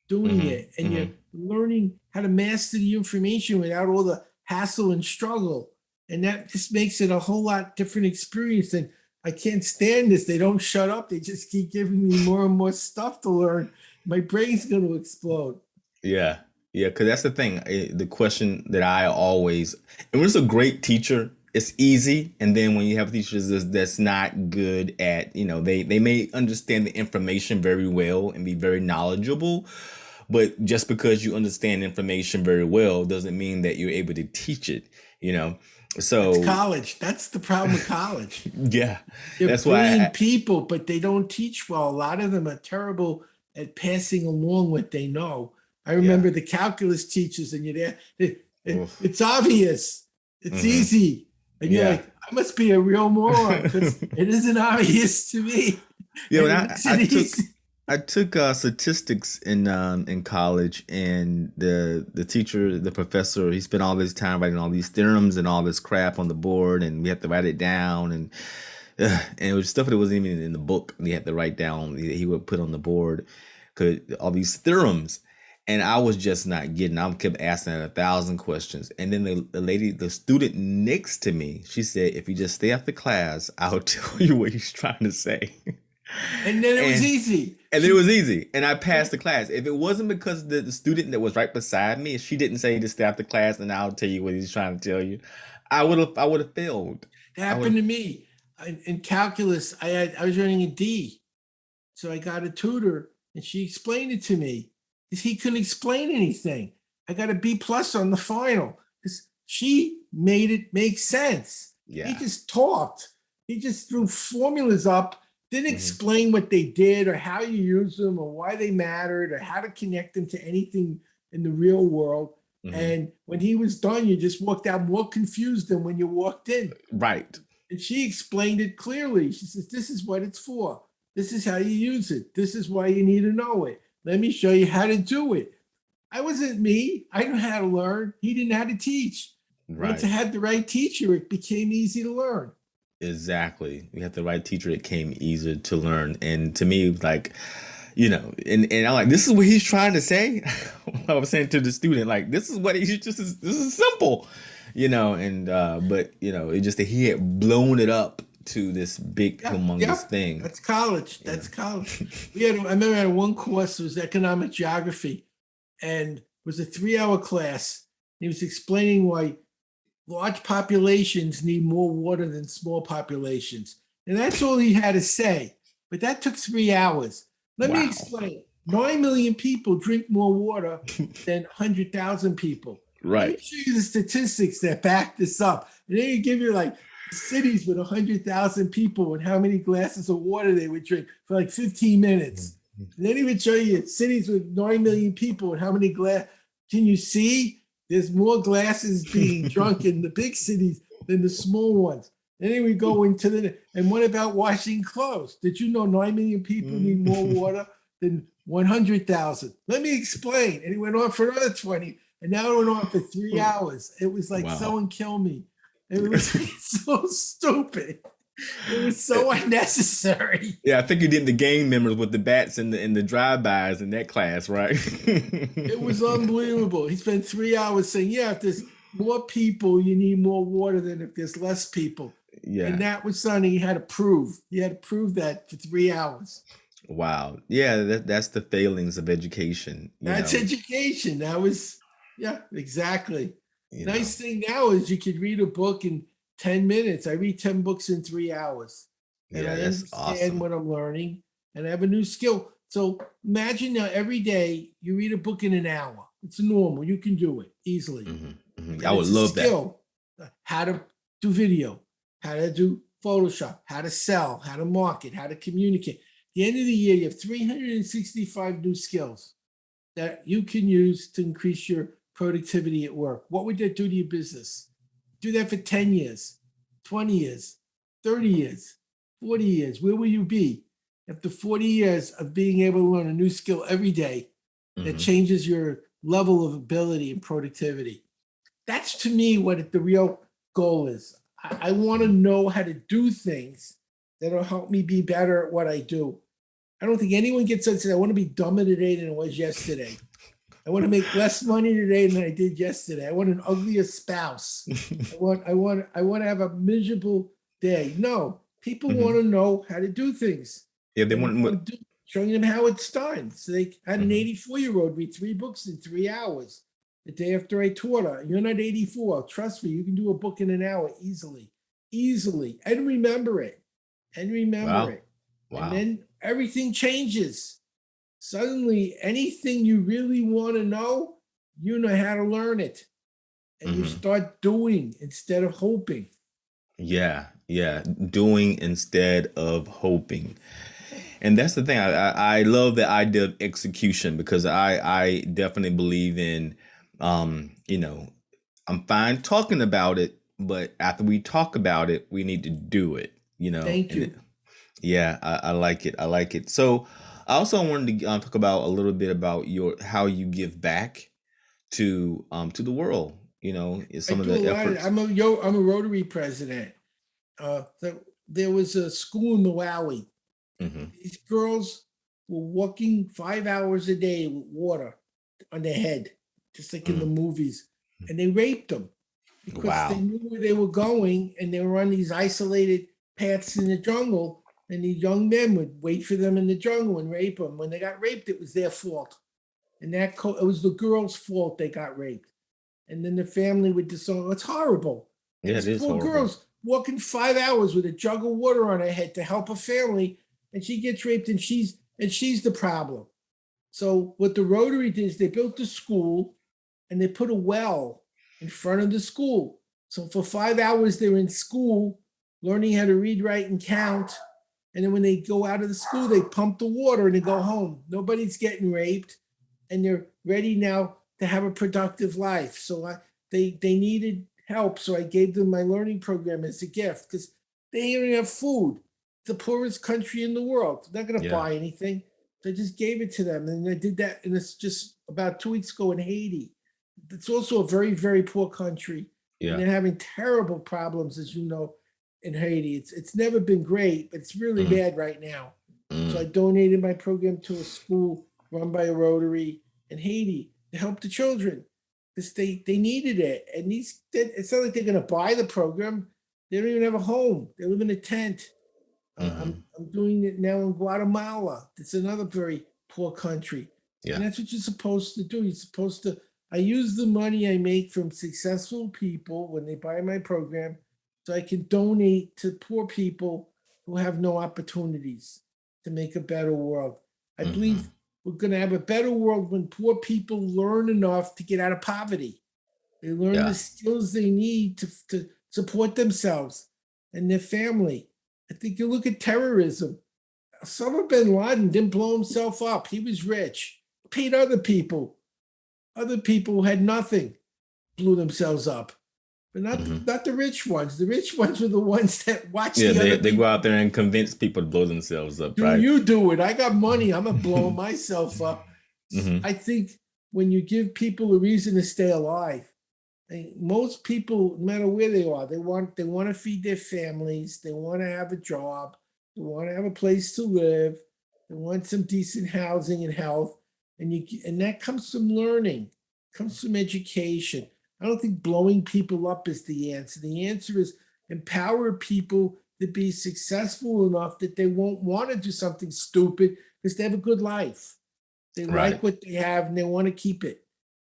doing Hmm. it, and you're Hmm. learning how to master the information without all the hassle and struggle. And that just makes it a whole lot different experience. And I can't stand this. They don't shut up. They just keep giving me more and more stuff to learn. My brain's going to explode. Yeah, yeah. Because that's the thing. The question that I always, and when it's a great teacher, it's easy. And then when you have teachers that's not good at, they may understand the information very well and be very knowledgeable, but just because you understand information very well doesn't mean that you're able to teach it. You know. That's So college. That's the problem with college. yeah, They're that's why brilliant people, but they don't teach well. A lot of them are terrible at passing along what they know. I yeah. remember the calculus teachers, and Oof. it's obvious, it's Hmm. easy, and you're Yeah. like, I must be a real moron, because it isn't obvious to me, Yeah, and when it I isn't took easy. I took statistics in college, and the teacher, the professor, he spent all this time writing all these theorems and all this crap on the board, and we had to write it down, and it was stuff that wasn't even in the book. We had to write down. He would put on the board, all these theorems, and I was just not getting. I kept asking it 1,000 questions, and then the student next to me, she said, "If you just stay after class, I'll tell you what he's trying to say." And then it was And easy. and then it was easy, and I passed the class. If it wasn't because the student that was right beside me, if she didn't say to stay after class, and I'll tell you what he's trying to tell you, I would have failed. It I would happened have. to me in calculus. I was running a D, so I got a tutor, and she explained it to me. He couldn't explain anything. I got a B plus on the final because she made it make sense. He Yeah. just talked. He just threw formulas up, didn't Hmm. explain what they did or how you use them or why they mattered or how to connect them to anything in the real world. Hmm. And when he was done, you just walked out more confused than when you walked in. Right. And she explained it clearly. She says, "This is what it's for. This is how you use it. This is why you need to know it. Let me show you how to do it." I wasn't me. I knew how to learn. He didn't know how to teach. Once I Right. had the right teacher, it became easy to learn. Exactly. We had the right teacher. It came easier to learn. And to me, like, and I'm like, this is what he's trying to say. I was saying to the student, like, this is what he's just, this is simple, and, but, it just that he had blown it up to this big, Yeah, yeah. humongous thing, That's college. you That's know. college. I remember I had one course, it was economic geography, and it was a 3 hour class. He was explaining why large populations need more water than small populations. And that's all he had to say. But that took 3 hours. Let me Wow. explain. 9 million people drink more water than 100,000 people. Let me Right. show you the statistics that back this up. And then you give you like cities with 100,000 people and how many glasses of water they would drink for like 15 minutes. And then he would show you cities with 9 million people and how many glass. Can you see? There's more glasses being drunk in the big cities than the small ones. And then we go into and what about washing clothes? Did you know 9 million people need more water than 100,000? Let me explain. And he went on for another 20, and now it went on for 3 hours. It was like Wow. someone kill me. It was so stupid. It was so unnecessary. Yeah, I think you did the game members with the bats and the drive-bys in that class, right? It was unbelievable. He spent 3 hours saying, "Yeah, if there's more people, you need more water than if there's less people." And Yeah. that was something he had to prove. He had to prove that for 3 hours. Wow. Yeah, that's the failings of education, That's education. That was, yeah, exactly. you know. Nice thing now is you could read a book in 10 minutes. I read 10 books in 3 hours and Yeah, I that's understand awesome. what I'm learning and I have a new skill. So imagine now every day you read a book in an hour. It's normal. You can do it easily. Hmm. Hmm. I And would it's a love that. skill. How to do video, how to do Photoshop, how to sell, how to market, how to communicate. At the end of the year, you have 365 new skills that you can use to increase your productivity at work. What would that do to your business? Do that for 10 years, 20 years, 30 years, 40 years. Where will you be after 40 years of being able to learn a new skill every day that Hmm. changes your level of ability and productivity? That's to me what the real goal is. I want to Hmm. know how to do things that'll help me be better at what I do. I don't think anyone gets up and says, "I want to be dumber today than I was yesterday. I want to make less money today than I did yesterday. I want an uglier spouse. I want to have a miserable day." No, people want Hmm. to know how to do things. Yeah, they And want. showing them how it's done. So they had an Hmm. 84-year-old read 3 books in 3 hours. The day after I taught her, "You're not 84. Trust me, you can do a book in an hour easily, easily, and remember it, and remember Wow. it." And Wow. then everything changes. Suddenly, anything you really want to know, you know how to learn it. And you Hmm. start doing instead of hoping. Yeah. Yeah. Doing instead of hoping. And that's the thing. I love the idea of execution because I definitely believe in, you know, I'm fine talking about it, but after we talk about it, we need to do it, Thank and it, you. yeah, I like it. I like it. So I also wanted to talk about a little bit about your how you give back to the world, I some of do a the lot of, efforts. I'm a Rotary president. There was a school in Malawi. Hmm. These girls were walking 5 hours a day with water on their head, just like in the Hmm. movies. And they raped them because they Wow. knew where they were going and they were on these isolated paths in the jungle. And the young men would wait for them in the jungle and rape them. When they got raped, it was their fault. And it was the girl's fault they got raped. And then the family would disown. It's horrible. Yeah, it This is poor horrible. girl's walking 5 hours with a jug of water on her head to help her family, and she gets raped, and she's the problem. So what the Rotary did is they built the school, and they put a well in front of the school. So for 5 hours they're in school, learning how to read, write, and count. And then when they go out of the school, they pump the water and they go home. Nobody's getting raped, and they're ready now to have a productive life. So they needed help, so I gave them my learning program as a gift because they don't have food. The poorest country in the world. They're not going to buy anything. So I just gave it to them, and I did that. And it's just about 2 weeks ago in Haiti. It's also a very, very poor country. Yeah. And they're having terrible problems, as you know, in Haiti. It's never been great, but it's really bad right now. So I donated my program to a school run by a Rotary in Haiti to help the children because they needed it. And it's not like they're going to buy the program. They don't even have a home. They live in a tent. I'm doing it now in Guatemala. It's another very poor country. Yeah. And that's what you're supposed to do. You're supposed to, I use the money I make from successful people when they buy my program so I can donate to poor people who have no opportunities to make a better world. I believe we're going to have a better world when poor people learn enough to get out of poverty. They learn the skills they need to support themselves and their family. I think you look at terrorism. Osama bin Laden didn't blow himself up. He was rich, paid other people. Other people who had nothing blew themselves up. But not the rich ones. The rich ones were the ones that watch the other people. They go out there and convince people to blow themselves up, right? You do it. I got money. I'm not blowing myself up. I think when you give people a reason to stay alive, most people, no matter where they are, they want to feed their families. They want to have a job. They want to have a place to live. They want some decent housing and health. And that comes from learning, comes from education. I don't think blowing people up is the answer. The answer is empower people to be successful enough that they won't want to do something stupid because they have a good life. They like what they have and they want to keep it.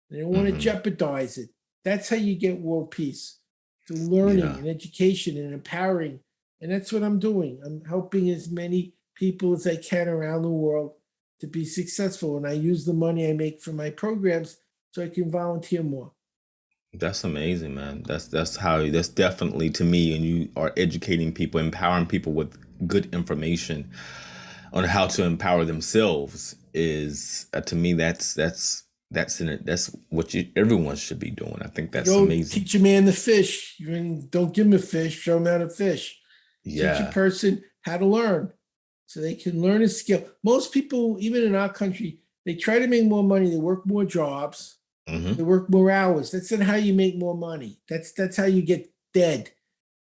They don't want to jeopardize it. That's how you get world peace, through learning and education and empowering. And that's what I'm doing. I'm helping as many people as I can around the world to be successful. And I use the money I make from my programs so I can volunteer more. That's amazing, man. That's definitely, to me, and you are educating people, empowering people with good information on how to empower themselves is, to me, that's what everyone should be doing. I think that's amazing. Teach a man to fish. Don't give him a fish, show him how to fish. Teach a person how to learn so they can learn a skill. Most people, even in our country, they try to make more money. They work more jobs. They work more hours. That's not how you make more money. That's how you get dead.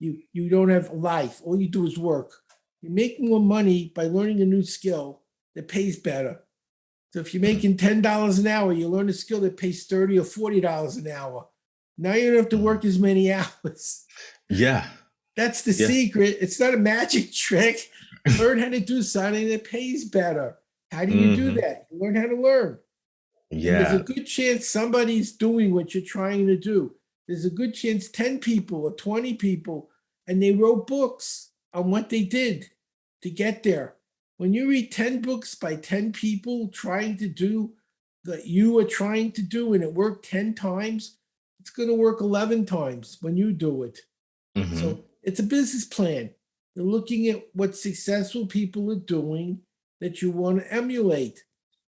You don't have a life. All you do is work. You make more money by learning a new skill that pays better. So if you're making $10 an hour, you learn a skill that pays $30 or $40 an hour. Now you don't have to work as many hours. Yeah. That's the secret. It's not a magic trick. Learn how to do something that pays better. How do you do that? You learn how to learn. Yeah. And there's a good chance somebody's doing what you're trying to do. There's a good chance 10 people or 20 people, and they wrote books on what they did to get there. When you read 10 books by 10 people trying to do that you are trying to do, and it worked 10 times, it's going to work 11 times when you do it. So it's a business plan. You're looking at what successful people are doing that you want to emulate.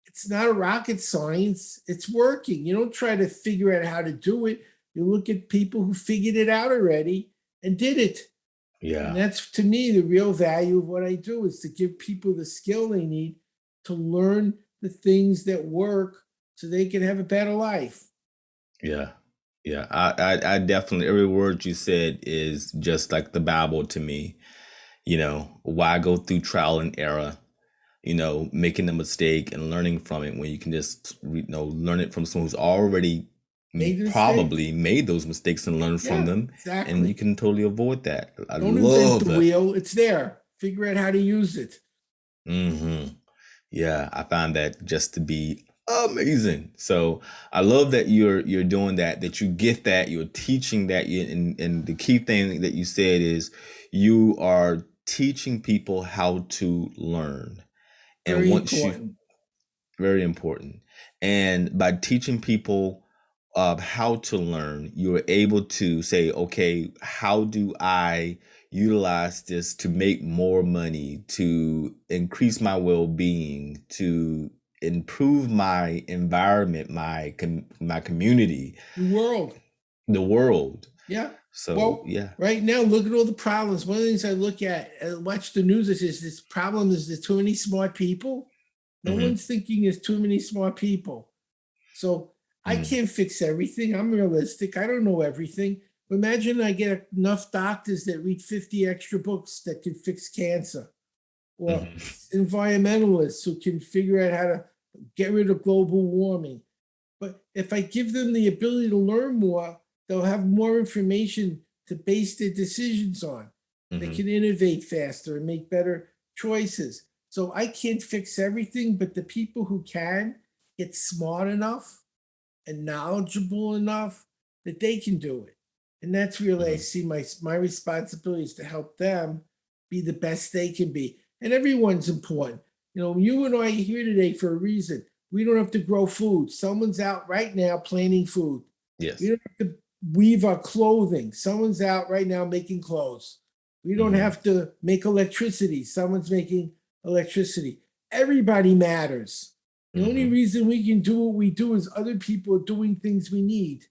It's not a rocket science. It's working. You don't try to figure out how to do it. You look at people who figured it out already and did it. Yeah. And that's, to me, the real value of what I do, is to give people the skill they need to learn the things that work so they can have a better life. Yeah. Yeah. I definitely, every word you said is just like the Bible to me. Why go through trial and error? Making a mistake and learning from it when you can just, learn it from someone who's already probably made those mistakes and learn from them. Exactly. And you can totally avoid that. Don't invent the wheel. It's there. figure out how to use it. Hmm. Yeah, I find that just to be amazing. So I love that you're doing that, that you get that, you're teaching that, and the key thing that you said is you are teaching people how to learn. And Very once you important. very important. And by teaching people how to learn, you're able to say, okay, how do I utilize this to make more money, to increase my well-being, to improve my environment, my community, The world. the world. Yeah. So Well, yeah. right now, look at all the problems. One of the things I look at, watch the news, is this problem is there's too many smart people. No Hmm. one's thinking there's too many smart people. So I Hmm. can't fix everything. I'm realistic. I don't know everything. But imagine I get enough doctors that read 50 extra books that can fix cancer, or Hmm. environmentalists who can figure out how to get rid of global warming. But if I give them the ability to learn more, they'll have more information to base their decisions on. They Hmm. can innovate faster and make better choices. So I can't fix everything, but the people who can get smart enough and knowledgeable enough that they can do it. And that's really I Hmm. see my responsibility is to help them be the best they can be. And everyone's important. You know, you and I are here today for a reason. We don't have to grow food. Someone's out right now planting food. We Yes. don't have to weave our clothing. Someone's out right now making clothes. We don't Hmm. have to make electricity. Someone's making electricity. Everybody matters. The only Hmm. reason we can do what we do is other people are doing things we need.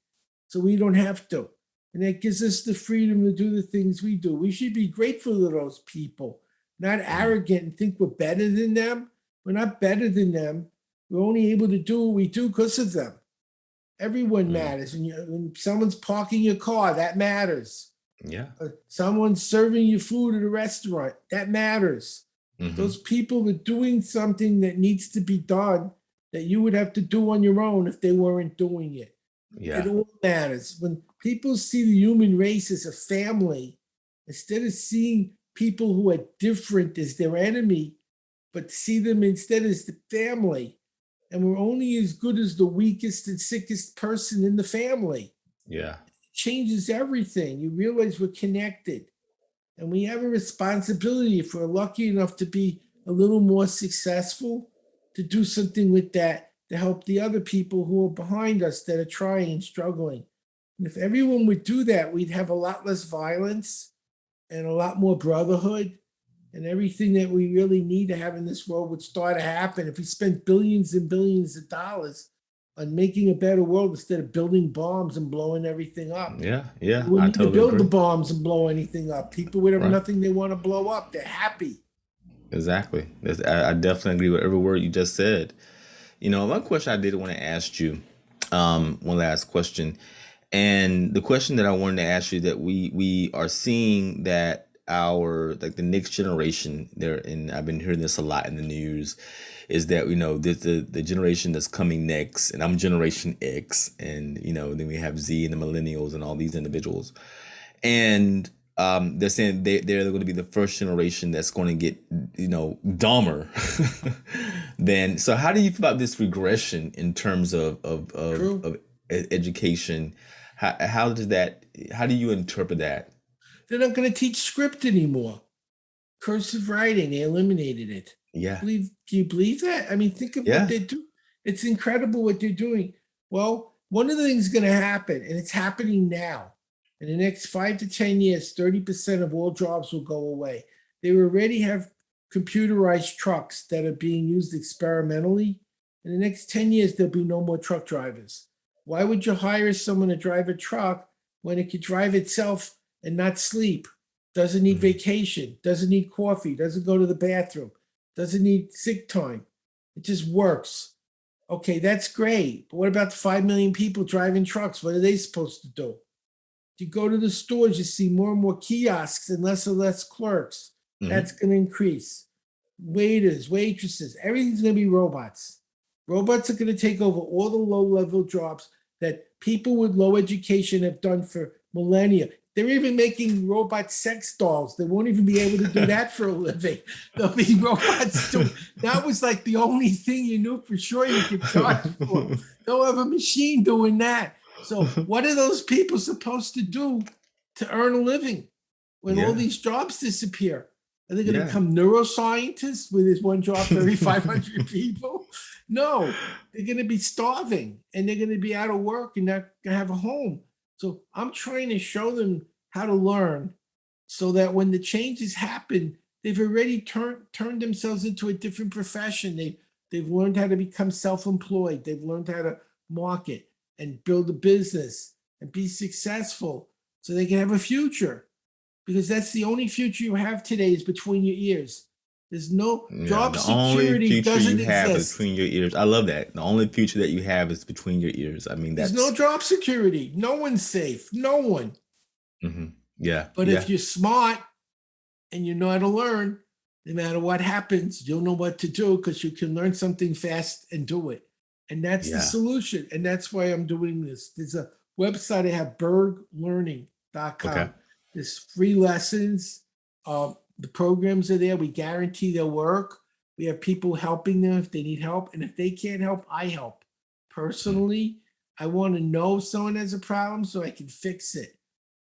So we don't have to. And that gives us the freedom to do the things we do. We should be grateful to those people, not Hmm. arrogant and think we're better than them. We're not better than them. We're only able to do what we do because of them. Everyone Hmm. matters. When someone's parking your car, that matters. Yeah. Someone's serving you food at a restaurant, that matters. Hmm. Those people are doing something that needs to be done that you would have to do on your own if they weren't doing it. It Yeah. all matters. When people see the human race as a family, instead of seeing people who are different as their enemy, but see them instead as the family. And we're only as good as the weakest and sickest person in the family. Yeah. It changes everything. You realize we're connected. And we have a responsibility, if we're lucky enough to be a little more successful, to do something with that to help the other people who are behind us that are trying and struggling. And if everyone would do that, we'd have a lot less violence and a lot more brotherhood, and everything that we really need to have in this world would start to happen if we spent billions and billions of dollars on making a better world instead of building bombs and blowing everything up. Yeah. We Yeah. I wouldn't need to totally build the agree. bombs and blow anything up. People would have Right. nothing they want to blow up. They're happy. Exactly. I definitely agree with every word you just said. One question I did want to ask you, one last question, and the question that I wanted to ask you that we are seeing that our like the next generation there, and I've been hearing this a lot in the news, is that there's the generation that's coming next, and I'm Generation X, and then we have Z and the millennials and all these individuals, and they're saying they're going to be the first generation that's going to get dumber than. So how do you feel about this regression in terms True. of education? How do you interpret that? They're not going to teach script anymore. Cursive writing, they eliminated it. Yeah. Do you believe that? I mean, think of what Yeah. they do. It's incredible what they're doing. Well, one of the things going to happen, and it's happening now. In the next 5 to 10 years, 30% of all jobs will go away. They already have computerized trucks that are being used experimentally. In the next 10 years, there'll be no more truck drivers. Why would you hire someone to drive a truck when it could drive itself and not sleep? Doesn't need Hmm. vacation, doesn't need coffee, doesn't go to the bathroom, doesn't need sick time. It just works. Okay, that's great. But what about the 5 million people driving trucks? What are they supposed to do? You go to the stores, you see more and more kiosks and less clerks. That's Hmm. going to increase. Waiters, waitresses, everything's going to be robots. Robots are going to take over all the low level jobs that people with low education have done for millennia. They're even making robot sex dolls. They won't even be able to do that for a living. There'll be robots doing. That was like the only thing you knew for sure you could charge for. They'll have a machine doing that. So what are those people supposed to do to earn a living when all these jobs disappear? Are they going to become neuroscientists where there's one job for every 500 people? No, they're going to be starving and they're going to be out of work and not going to have a home. So I'm trying to show them how to learn so that when the changes happen, they've already turned themselves into a different profession. They've learned how to become self-employed. They've learned how to market and build a business and be successful so they can have a future. Because that's the only future you have today is between your ears. There's no job security doesn't exist. Between your ears. I love that. The only future that you have is between your ears. I mean, there's no job security. No one's safe. No one. Mm-hmm. Yeah. But if you're smart and you know how to learn, no matter what happens, you'll know what to do because you can learn something fast and do it. And that's the solution. And that's why I'm doing this. There's a website I have, berglearning.com. Okay. There's free lessons. The programs are there. We guarantee they'll work. We have people helping them if they need help. And if they can't help, I help. Personally, I want to know if someone has a problem so I can fix it.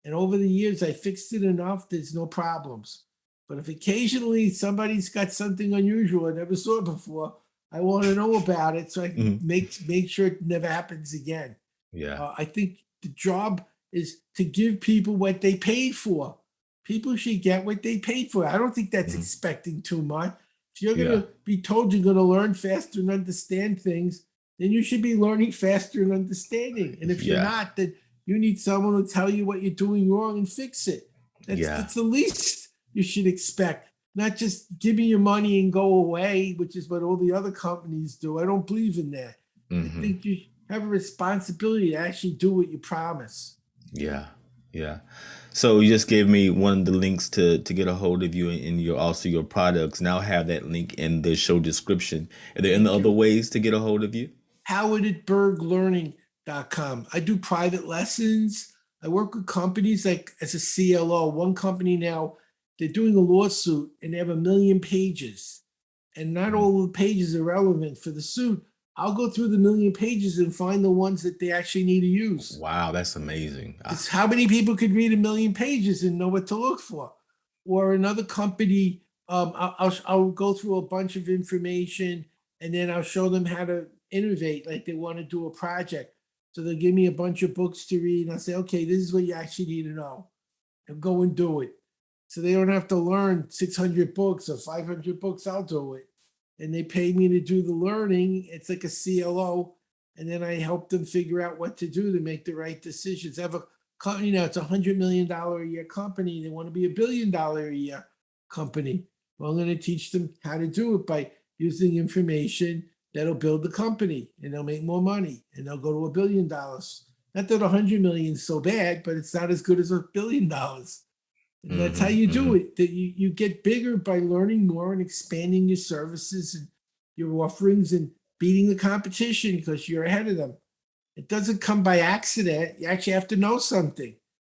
And over the years, I fixed it enough, there's no problems. But if occasionally somebody's got something unusual I never saw before, I want to know about it so I can make sure it never happens again. Yeah. I think the job is to give people what they paid for. People should get what they paid for. I don't think that's expecting too much. If you're going to be told you're going to learn faster and understand things, then you should be learning faster and understanding. And if you're not, then you need someone to tell you what you're doing wrong and fix it. That's the least you should expect. Not just give me your money and go away, which is what all the other companies do. I don't believe in that. I think you have a responsibility to actually do what you promise. Yeah. So you just gave me one of the links to get a hold of you and your products. Now have that link in the show description. Are there any other ways to get a hold of you? Howard at berglearning.com. I do private lessons. I work with companies like as a CLO. One company now, they're doing a lawsuit and they have 1 million pages. And not all the pages are relevant for the suit. I'll go through the 1 million pages and find the ones that they actually need to use. Wow, that's amazing. It's how many people could read 1 million pages and know what to look for? Or another company, I'll go through a bunch of information and then I'll show them how to innovate, like they want to do a project. So they'll give me a bunch of books to read and I'll say, okay, this is what you actually need to know. And go and do it. So they don't have to learn 600 books or 500 books, I'll do it. And they pay me to do the learning. It's like a CLO. And then I help them figure out what to do to make the right decisions. I have a company now, it's a $100 million a year company. They want to be a $1 billion a year company. Well, I'm going to teach them how to do it by using information that'll build the company and they'll make more money and they'll go to $1 billion. Not that 100 million is so bad, but it's not as good as $1 billion. And that's how you do it. That you get bigger by learning more and expanding your services and your offerings and beating the competition because you're ahead of them. It doesn't come by accident. You actually have to know something.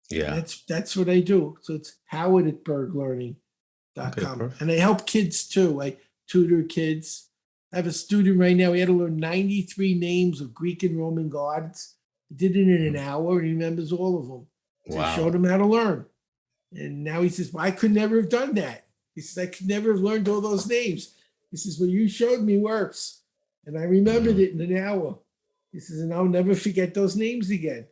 Yeah. And that's what I do. So it's Howard at berglearning.com. Okay, and I help kids too. I tutor kids. I have a student right now. He had to learn 93 names of Greek and Roman gods. He did it in an hour and he remembers all of them. So I showed him how to learn. And now he says, well, I could never have done that. He says, I could never have learned all those names. He says, well, you showed me works. And I remembered it in an hour. He says, and I'll never forget those names again.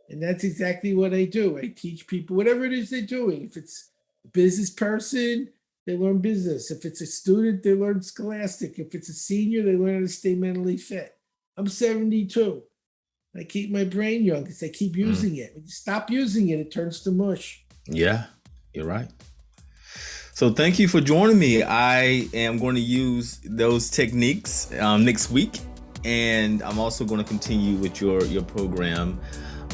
And that's exactly what I do. I teach people whatever it is they're doing. If it's a business person, they learn business. If it's a student, they learn scholastic. If it's a senior, they learn how to stay mentally fit. I'm 72. I keep my brain young because I keep using it. When you stop using it, it turns to mush. Yeah, you're right. So thank you for joining me. I am going to use those techniques next week. And I'm also going to continue with your program.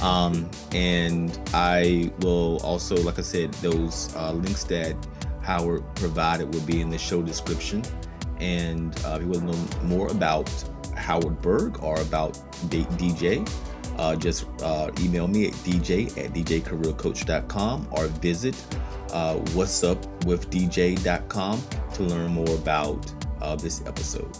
And I will also, like I said, those links that Howard provided will be in the show description. And if you want to know more about Howard Berg or about DJ, just email me at dj@djcareercoach.com or visit whatsupwithdj.com to learn more about this episode.